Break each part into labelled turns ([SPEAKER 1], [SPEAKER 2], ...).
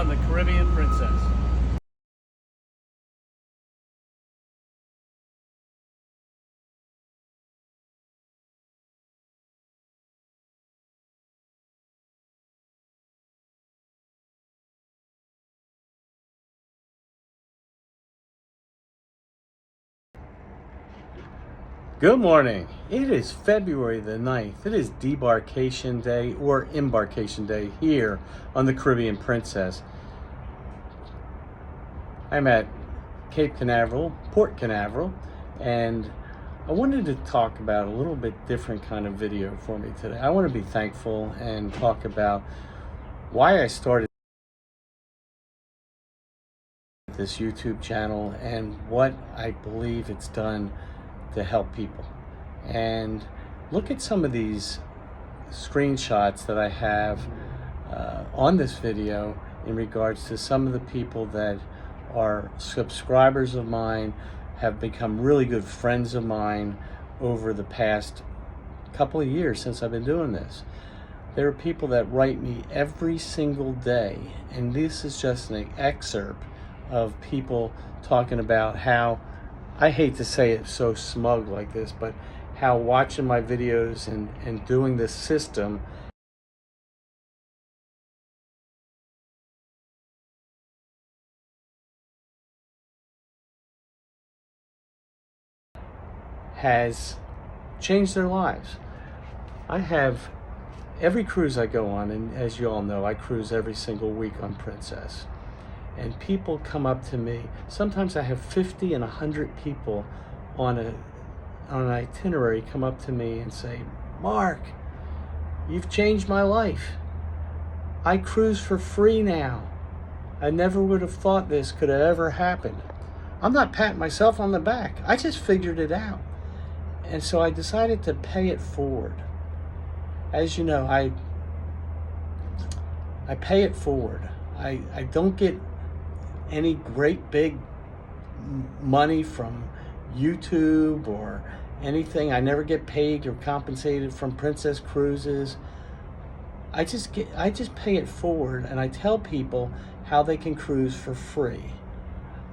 [SPEAKER 1] on the Caribbean Princess. Good morning. It is February the 9th. It is debarkation day or embarkation day here on the Caribbean Princess. I'm at Cape Canaveral, Port Canaveral, and I wanted to talk about a little bit different kind of video for me today. I want to be thankful and talk about why I started this YouTube channel and what I believe it's done to help people. And look at some of these screenshots that I have on this video in regards to some of the people that are subscribers of mine, have become really good friends of mine over the past couple of years since I've been doing this. There are people that write me every single day, and this is just an excerpt of people talking about how, I hate to say it so smug like this, but how watching my videos and doing this system has changed their lives. I have every cruise I go on, and as you all know, I cruise every single week on Princess. And people come up to me. Sometimes I have 50 and 100 people on an itinerary come up to me and say, "Mark, you've changed my life. I cruise for free now. I never would have thought this could have ever happened." I'm not patting myself on the back. I just figured it out. And so I decided to pay it forward. As you know, I pay it forward. I don't get any great big money from YouTube or anything. I never get paid or compensated from Princess Cruises. I just pay it forward, and I tell people how they can cruise for free.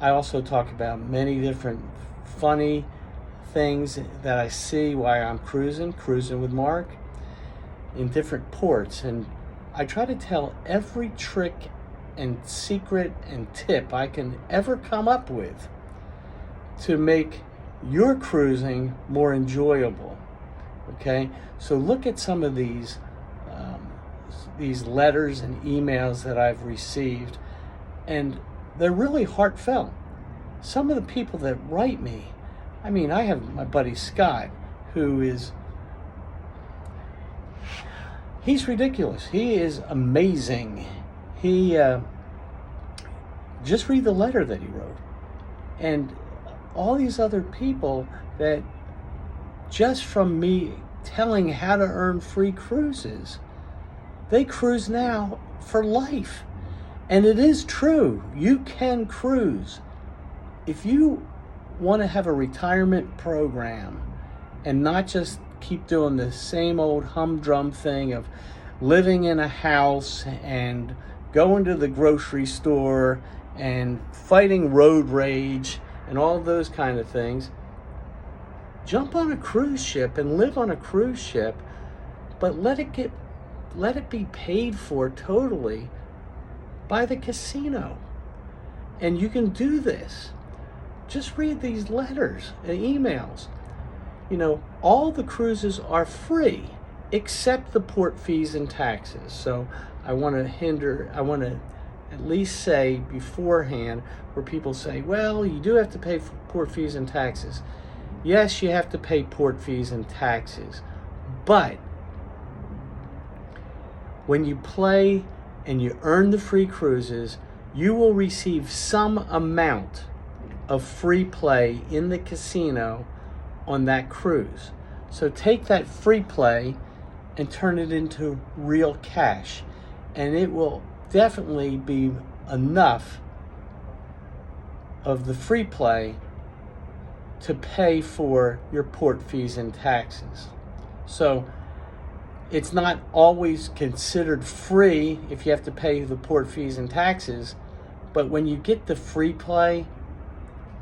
[SPEAKER 1] I also talk about many different funny things that I see while I'm cruising with Mark in different ports, and I try to tell every trick and secret and tip I can ever come up with to make your cruising more enjoyable. Okay, so look at some of these letters and emails that I've received, and they're really heartfelt. Some of the people that write me, I mean, I have my buddy Scott, who is, he's ridiculous. He is amazing. He just read the letter that he wrote, and all these other people that just from me telling how to earn free cruises, they cruise now for life. And it is true, you can cruise. If you want to have a retirement program and not just keep doing the same old humdrum thing of living in a house and going to the grocery store and fighting road rage and all those kind of things, jump on a cruise ship and live on a cruise ship, but let it be paid for totally by the casino. And you can do this. Just read these letters and emails. You know, all the cruises are free except the port fees and taxes. So I want to at least say beforehand, where people say, well, you do have to pay for port fees and taxes. Yes, you have to pay port fees and taxes, but when you play and you earn the free cruises, you will receive some amount of free play in the casino on that cruise. So take that free play and turn it into real cash, and it will definitely be enough of the free play to pay for your port fees and taxes. So it's not always considered free if you have to pay the port fees and taxes, but when you get the free play,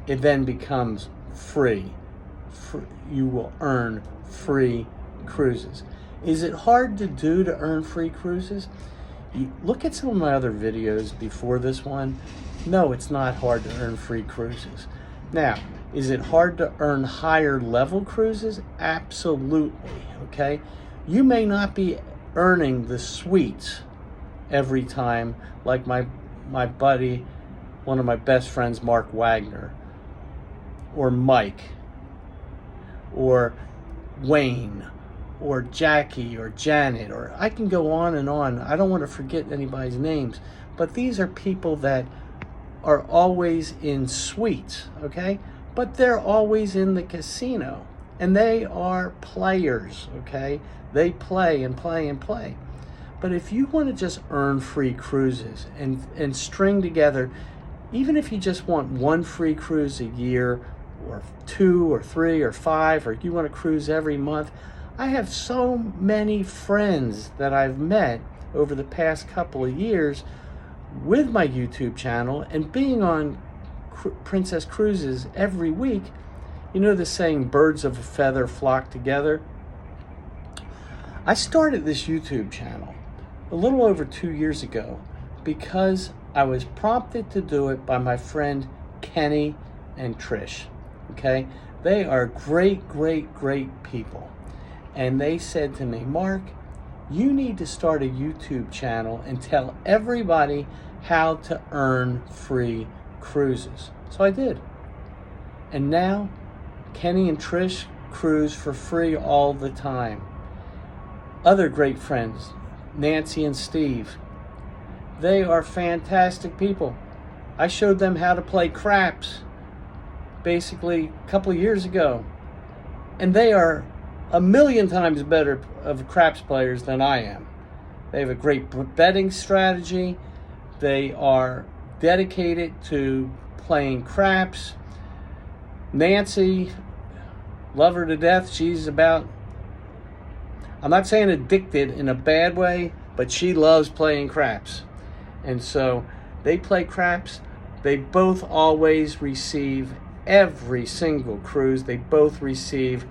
[SPEAKER 1] it then becomes free. You will earn free cruises. Is it hard to do to earn free cruises? You look at some of my other videos before this one. No, it's not hard to earn free cruises. Now, is it hard to earn higher level cruises? Absolutely, okay? You may not be earning the suites every time, like my buddy, one of my best friends, Mark Wagner, or Mike, or Wayne, or Jackie, or Janet, or I can go on and on. I don't want to forget anybody's names, but these are people that are always in suites, okay? But they're always in the casino, and they are players, okay? They play and play and play. But if you want to just earn free cruises and string together, even if you just want one free cruise a year, or 2 or 3 or 5, or you want to cruise every month, I have so many friends that I've met over the past couple of years with my YouTube channel and being on Princess Cruises every week. You know the saying, birds of a feather flock together? I started this YouTube channel a little over 2 years ago because I was prompted to do it by my friend Kenny and Trish, okay? They are great, great, great people. And they said to me, Mark, you need to start a YouTube channel and tell everybody how to earn free cruises. So I did. And now Kenny and Trish cruise for free all the time. Other great friends, Nancy and Steve, they are fantastic people. I showed them how to play craps basically a couple of years ago, and they are 1,000,000 times better of craps players than I am. They have a great betting strategy. They are dedicated to playing craps. Nancy, love her to death. She's about, I'm not saying addicted in a bad way, but she loves playing craps. And so they play craps. They both always receive, every single cruise, they both receive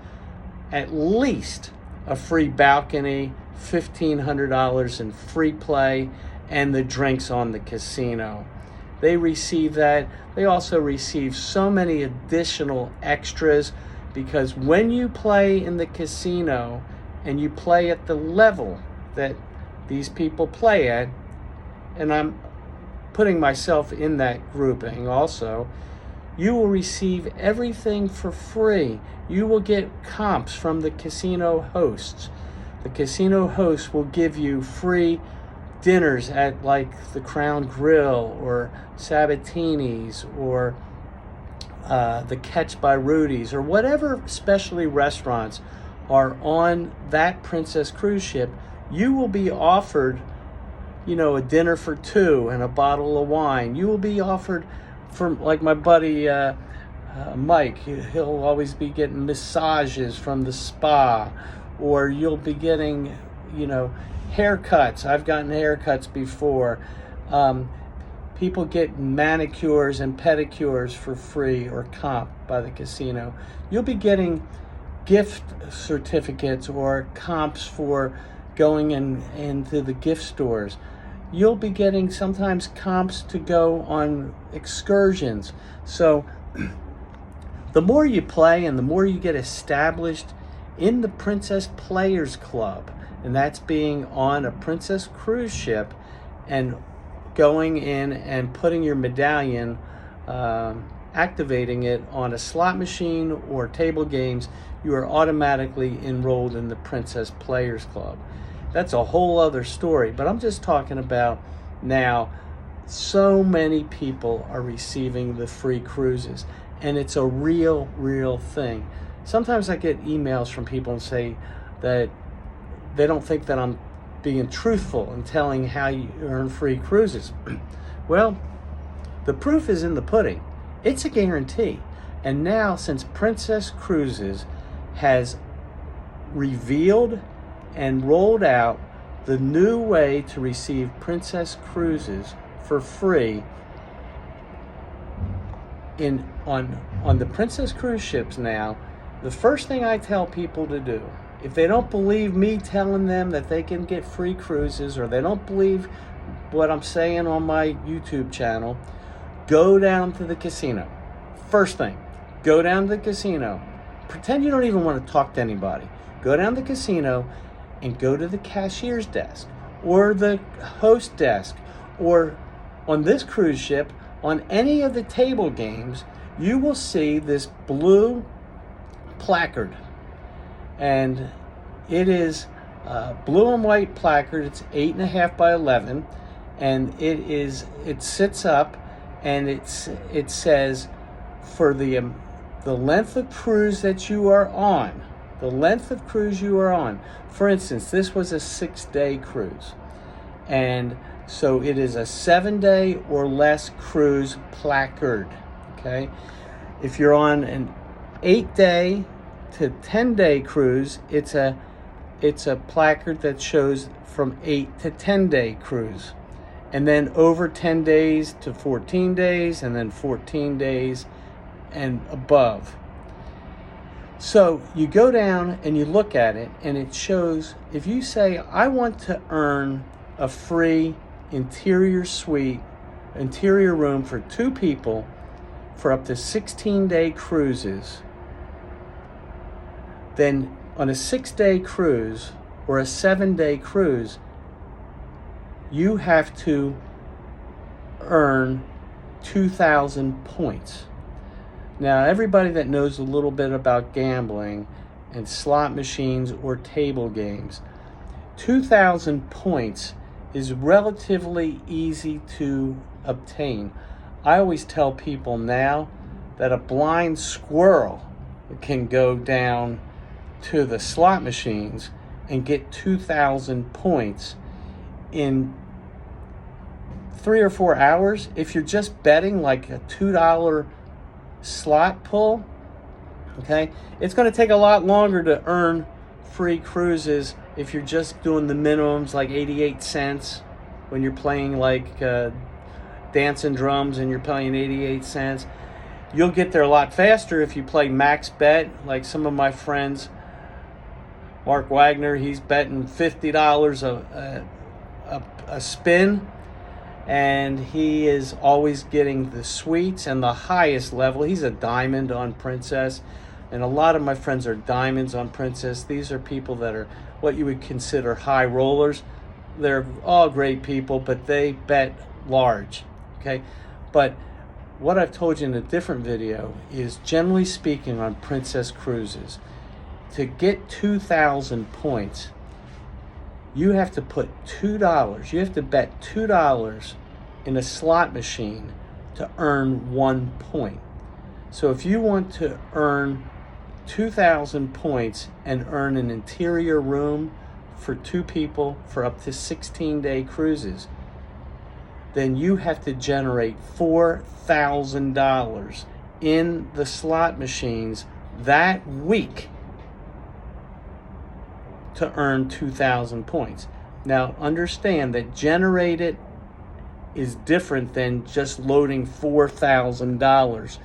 [SPEAKER 1] at least a free balcony, $1,500 in free play, and the drinks on the casino. They receive that. They also receive so many additional extras because when you play in the casino and you play at the level that these people play at, and I'm putting myself in that grouping also, you will receive everything for free. You will get comps from the casino hosts. The casino hosts will give you free dinners at like the Crown Grill or Sabatini's or the Catch by Rudy's or whatever specialty restaurants are on that Princess cruise ship. You will be offered, you know, a dinner for 2 and a bottle of wine. You will be offered, from like my buddy Mike, he'll always be getting massages from the spa, or you'll be getting, you know, haircuts. I've gotten haircuts before. People get manicures and pedicures for free or comp by the casino. You'll be getting gift certificates or comps for going into the gift stores. You'll be getting sometimes comps to go on excursions. So the more you play and the more you get established in the Princess Players Club, and that's being on a Princess cruise ship and going in and putting your medallion, activating it on a slot machine or table games, you are automatically enrolled in the Princess Players Club. That's a whole other story, but I'm just talking about now. So many people are receiving the free cruises, and it's a real thing. Sometimes I get emails from people and say that they don't think that I'm being truthful and telling how you earn free cruises. Well, the proof is in the pudding. It's a guarantee. And now, since Princess Cruises has revealed and rolled out the new way to receive Princess Cruises for free on the Princess cruise ships now. The first thing I tell people to do, if they don't believe me telling them that they can get free cruises, or they don't believe what I'm saying on my YouTube channel, go down to the casino. First thing, go down to the casino. Pretend you don't even want to talk to anybody. Go down to the casino and go to the cashier's desk or the host desk, or on this cruise ship, on any of the table games, you will see this blue placard. And it is blue and white placard. It's 8.5 by 11, and it sits up, and it says, for the length of cruise that you are on, the length of cruise you are on. For instance, this was a 6-day cruise, and so it is a 7-day or less cruise placard. Okay, if you're on an 8-day to 10-day cruise, it's a placard that shows from 8 to 10-day cruise, and then over 10 days to 14 days, and then 14 days and above. So you go down and you look at it, and it shows, if you say, I want to earn a free interior room for 2 people for up to 16-day cruises, then on a 6-day cruise or a 7-day cruise, you have to earn 2,000 points. Now, everybody that knows a little bit about gambling and slot machines or table games, 2,000 points is relatively easy to obtain. I always tell people now that a blind squirrel can go down to the slot machines and get 2,000 points in 3 or 4 hours. If you're just betting like a $2 slot pull, okay, it's going to take a lot longer to earn free cruises if you're just doing the minimums, like 88 cents when you're playing like Dancing Drums and you're playing 88 cents. You'll get there a lot faster if you play max bet, like some of my friends. Mark Wagner, he's betting $50 a spin, and he is always getting the suites and the highest level. He's a diamond on Princess, and a lot of my friends are diamonds on Princess. These are people that are what you would consider high rollers. They're all great people, but they bet large, okay? But what I've told you in a different video is, generally speaking, on Princess Cruises, to get 2,000 points, you have to put $2. You have to bet $2 in a slot machine to earn 1 point. So if you want to earn 2,000 points and earn an interior room for 2 people for up to 16-day cruises, then you have to generate $4,000 in the slot machines that week to earn 2,000 points. Now, understand that generated is different than just loading $4,000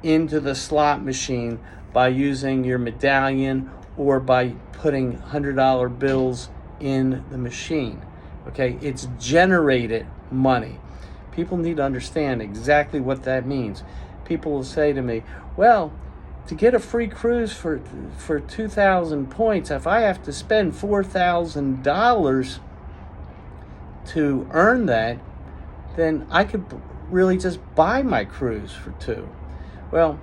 [SPEAKER 1] into the slot machine by using your medallion or by putting $100 bills in the machine. Okay, it's generated money. People need to understand exactly what that means. People will say to me, well, to get a free cruise for 2,000 points, if I have to spend $4,000 to earn that, then I could really just buy my cruise for 2. Well,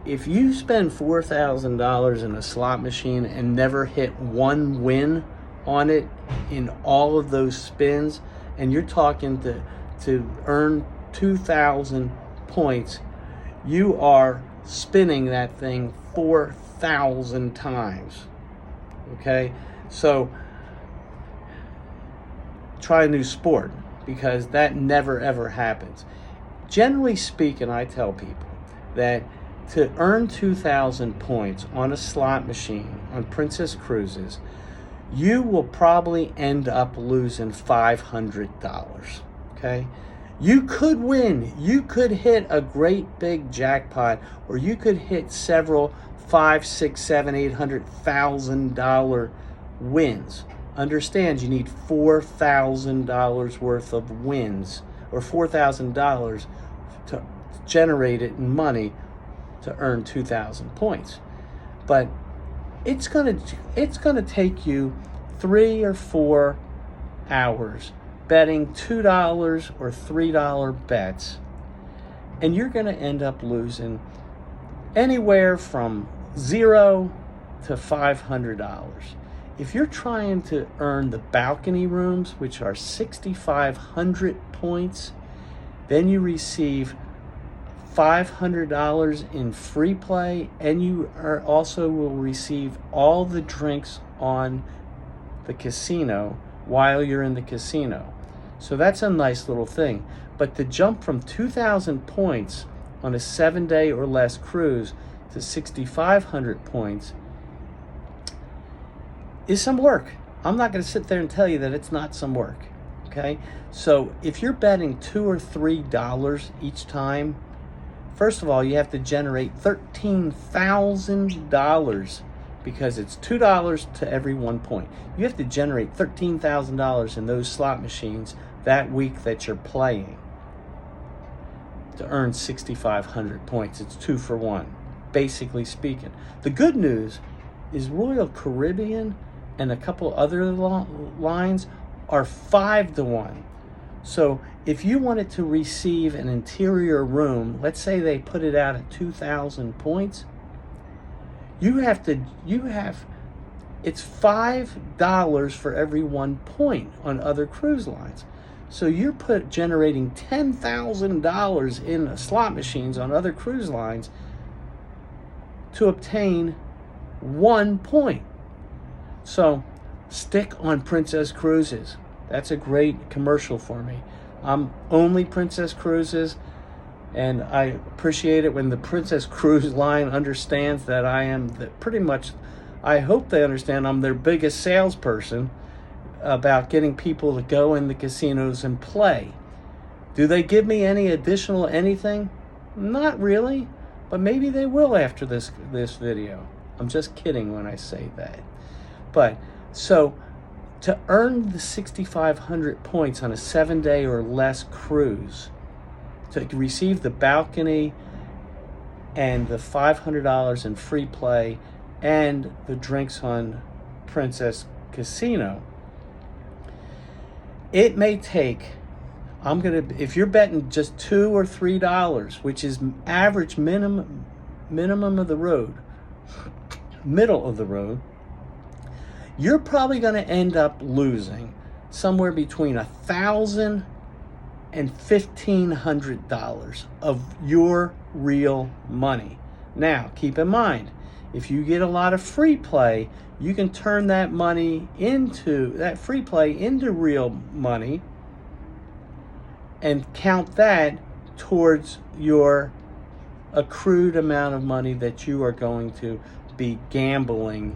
[SPEAKER 1] if you spend $4,000 in a slot machine and never hit 1 win on it in all of those spins, and you're talking to earn 2,000 points, you are spinning that thing 4,000 times. Okay, so try a new sport, because that never ever happens. Generally speaking, I tell people that to earn 2,000 points on a slot machine on Princess Cruises, you will probably end up losing $500. Okay? You could win. You could hit a great big jackpot, or you could hit several $5, $6, $7, $800,000 wins. Understand, you need $4,000 worth of wins, or $4,000 to generate it in money to earn 2,000 points. But it's gonna take you 3 or 4 hours betting $2 or $3 bets, and you're gonna end up losing anywhere from $0 to $500. If you're trying to earn the balcony rooms, which are 6,500 points, then you receive $500 in free play, and you also will receive all the drinks on the casino while you're in the casino. So that's a nice little thing. But to jump from 2,000 points on a 7-day or less cruise to 6,500 points is some work. I'm not going to sit there and tell you that it's not some work. Okay? So if you're betting $2 or $3 each time, first of all, you have to generate $13,000 because it's $2 to every 1 point. You have to generate $13,000 in those slot machines that week that you're playing to earn 6,500 points. It's 2 for 1, basically speaking. The good news is Royal Caribbean and a couple other lines are 5 to 1. So if you wanted to receive an interior room, let's say they put it out at 2,000 points, it's $5 for every 1 point on other cruise lines. So you're generating $10,000 in slot machines on other cruise lines to obtain 1 point. So stick on Princess Cruises. That's a great commercial for me. I'm only Princess Cruises, and I appreciate it when the Princess Cruise line understands that I am I hope they understand I'm their biggest salesperson about getting people to go in the casinos and play. Do they give me any additional anything? Not really, but maybe they will after this video. I'm just kidding when I say that. But so to earn the 6,500 points on a 7-day or less cruise, to receive the balcony and the $500 in free play and the drinks on Princess Casino, it may take, if you're betting just $2 or $3, which is average minimum of the road, middle of the road, you're probably going to end up losing somewhere between $1,000 and $1,500 of your real money. Now, keep in mind, if you get a lot of free play, you can turn that free play into real money and count that towards your accrued amount of money that you are going to be gambling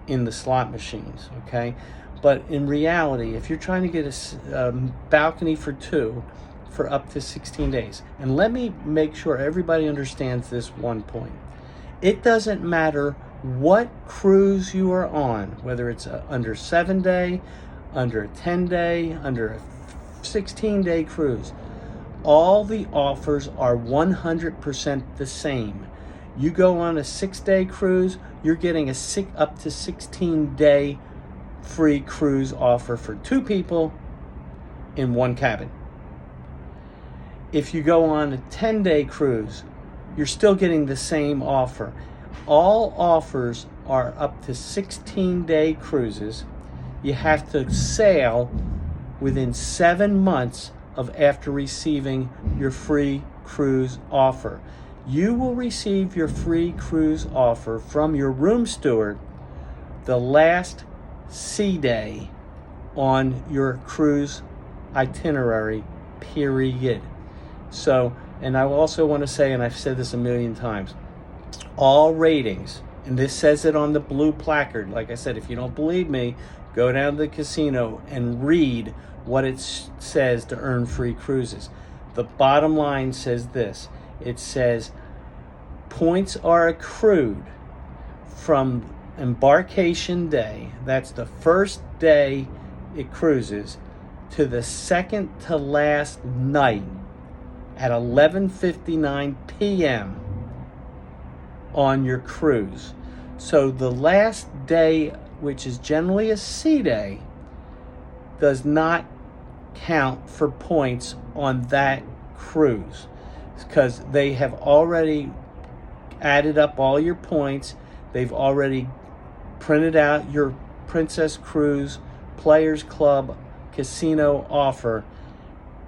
[SPEAKER 1] in the slot machines, okay? But in reality, if you're trying to get a balcony for 2 for up to 16 days, and let me make sure everybody understands this one point. It doesn't matter what cruise you are on, whether it's under 7-day, under a 10-day, under a 16-day cruise. All the offers are 100% the same. You go on a 6-day cruise, you're getting up to 16-day free cruise offer for 2 people in 1 cabin. If you go on a 10-day cruise, you're still getting the same offer. All offers are up to 16-day cruises. You have to sail within 7 months of after receiving your free cruise offer. You will receive your free cruise offer from your room steward the last sea day on your cruise itinerary, period. So, and I also want to say, and I've said this a million times, all ratings, and this says it on the blue placard. Like I said, if you don't believe me, go down to the casino and read what it says to earn free cruises. The bottom line says this. It says points are accrued from embarkation day, that's the first day it cruises, to the second to last night at 11:59 p.m. on your cruise. So the last day, which is generally a sea day, does not count for points on that cruise, because they have already added up all your points. They've already printed out your Princess Cruise Players Club casino offer,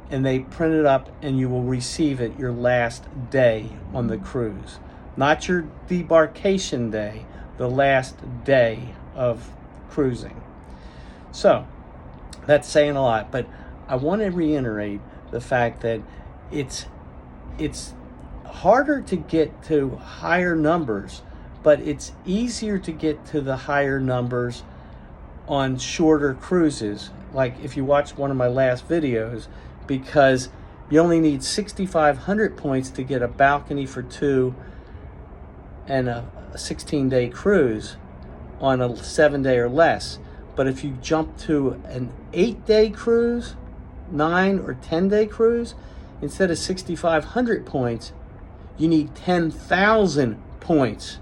[SPEAKER 1] and they print it up, and you will receive it your last day on the cruise. Not your debarkation day, the last day of cruising. So that's saying a lot, but I want to reiterate the fact that it's harder to get to higher numbers, but it's easier to get to the higher numbers on shorter cruises. Like if you watch one of my last videos, because you only need 6,500 points to get a balcony for two and a 16-day cruise on a 7-day or less. But if you jump to an 8-day cruise, 9 or 10-day cruise, instead of 6,500 points, you need 10,000 points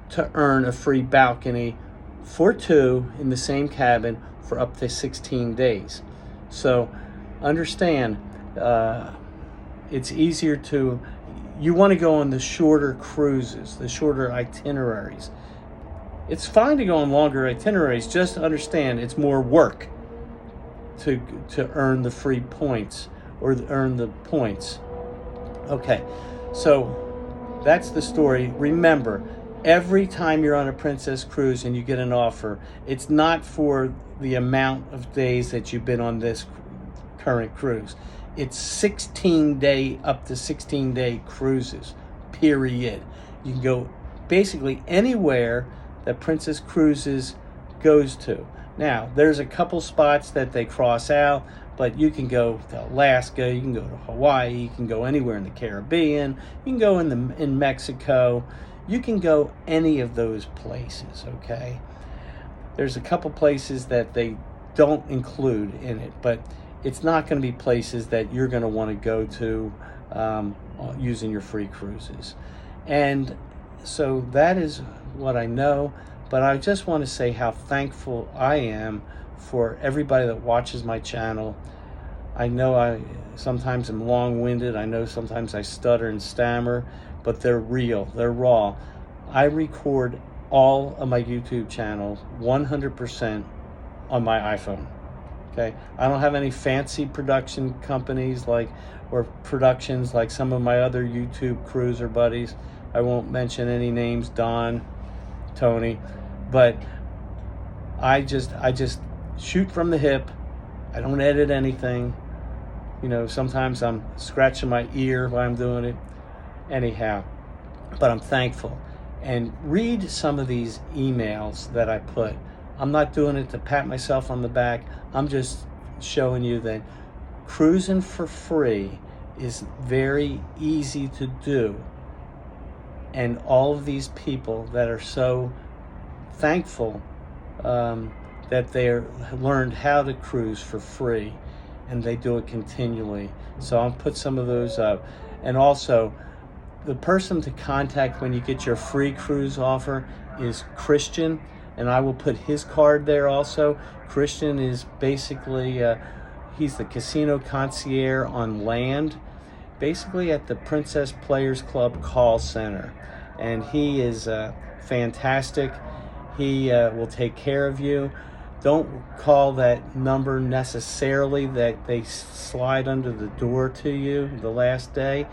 [SPEAKER 1] to earn a free balcony for two in the same cabin for up to 16 days. So understand, it's easier to, you want to go on the shorter cruises, the shorter itineraries. It's fine to go on longer itineraries, just understand it's more work to earn the free points or earn the points. Okay, so that's the story. Remember, every time you're on a Princess Cruise and you get an offer, it's not for the amount of days that you've been on this current cruise. It's 16-day, up to 16-day cruises, period. You can go basically anywhere that Princess Cruises goes to. Now, there's a couple spots that they cross out, but you can go to Alaska, you can go to Hawaii, you can go anywhere in the Caribbean, you can go in Mexico, you can go any of those places, okay? There's a couple places that they don't include in it, but it's not going to be places that you're going to want to go to using your free cruises. And so that is what I know, but I just want to say how thankful I am for everybody that watches my channel. I know I sometimes am long-winded. I know sometimes I stutter and stammer, but they're real, they're raw. I record all of my YouTube channels 100% on my iPhone. Okay, I don't have any fancy production companies or productions like some of my other YouTube cruiser buddies. I won't mention any names, Don, Tony, but I just shoot from the hip. I don't edit anything. You know, sometimes I'm scratching my ear while I'm doing it. Anyhow, but I'm thankful. And read some of these emails that I put. I'm not doing it to pat myself on the back. I'm just showing you that cruising for free is very easy to do. And all of these people that are so thankful that they learned how to cruise for free, and they do it continually. So I'll put some of those up. And also, the person to contact when you get your free cruise offer is Christian, and I will put his card there also. Christian is basically, he's the casino concierge on land, basically at the Princess Players Club call center. And he is fantastic. He will take care of you. Don't call that number necessarily that they slide under the door to you the last day.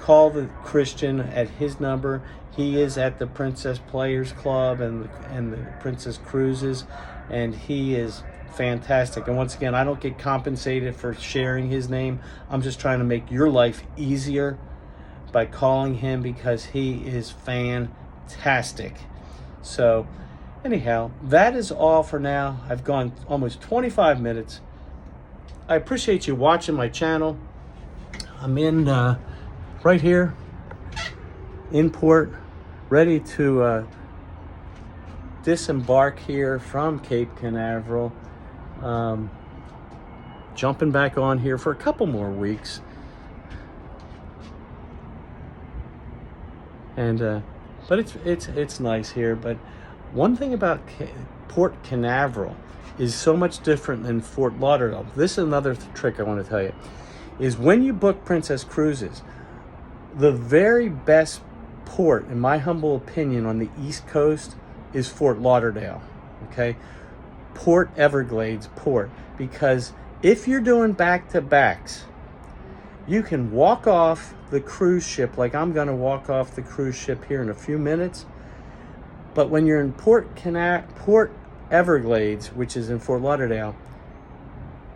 [SPEAKER 1] Call the Christian at his number. He is at the Princess Players Club and the Princess Cruises, and he is fantastic. And once again, I don't get compensated for sharing his name. I'm just trying to make your life easier by calling him, because he is fantastic. So Anyhow, that is all for now. I've gone almost 25 minutes. I appreciate you watching my channel. I'm in right here in port, ready to disembark here from Cape Canaveral. Jumping back on here for a couple more weeks. And but it's nice here. But one thing about Port Canaveral is so much different than Fort Lauderdale. This is another trick I want to tell you, is when you book Princess Cruises, the very best port, in my humble opinion, on the East Coast is Fort Lauderdale, okay? Port Everglades Port, because if you're doing back-to-backs, you can walk off the cruise ship like I'm going to walk off the cruise ship here in a few minutes. But when you're in Port Everglades, which is in Fort Lauderdale,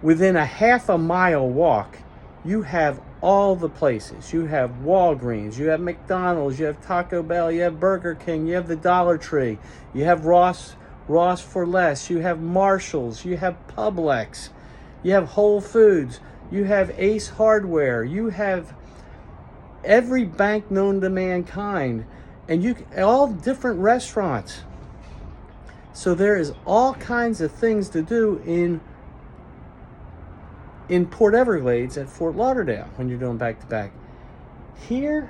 [SPEAKER 1] within a half a mile walk, you have all the places. You have Walgreens, you have McDonald's, you have Taco Bell, you have Burger King, you have the Dollar Tree, you have Ross for Less, you have Marshalls, you have Publix, you have Whole Foods, you have Ace Hardware, you have every bank known to mankind, and all different restaurants. So there is all kinds of things to do in Port Everglades at Fort Lauderdale when you're doing back-to-back. Here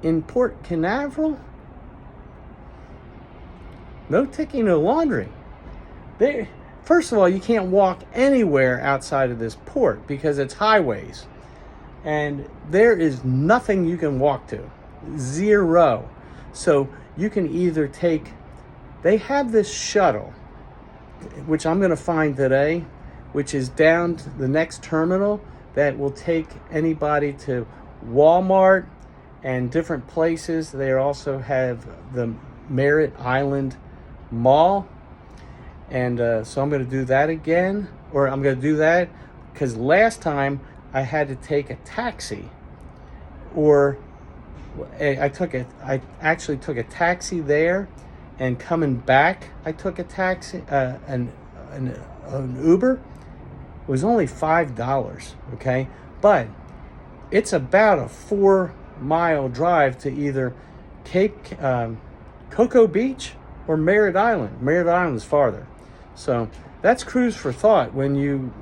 [SPEAKER 1] in Port Canaveral, no ticking, no laundry. First of all, you can't walk anywhere outside of this port because it's highways. And there is nothing you can walk to. Zero. So you can either they have this shuttle, which I'm going to find today, which is down to the next terminal, that will take anybody to Walmart and different places. They also have the Merritt Island Mall. And so I'm going to do that again, or I'm going to do that because last time I had to take a taxi, or I actually took a taxi there, and coming back I took a taxi, an Uber. It was only $5, okay? But it's about a 4-mile drive to either Cocoa Beach or Merritt Island. Merritt Island is farther. So that's cruise for thought, when you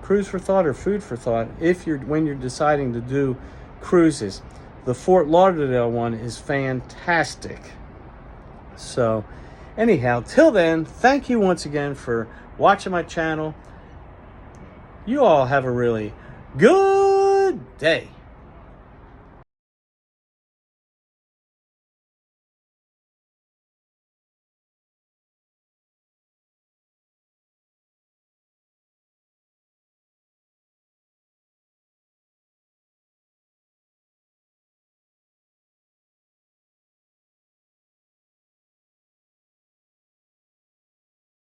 [SPEAKER 1] cruise for thought, or food for thought, when you're deciding to do cruises. The Fort Lauderdale one is fantastic. So anyhow, till then, thank you once again for watching my channel. You all have a really good day.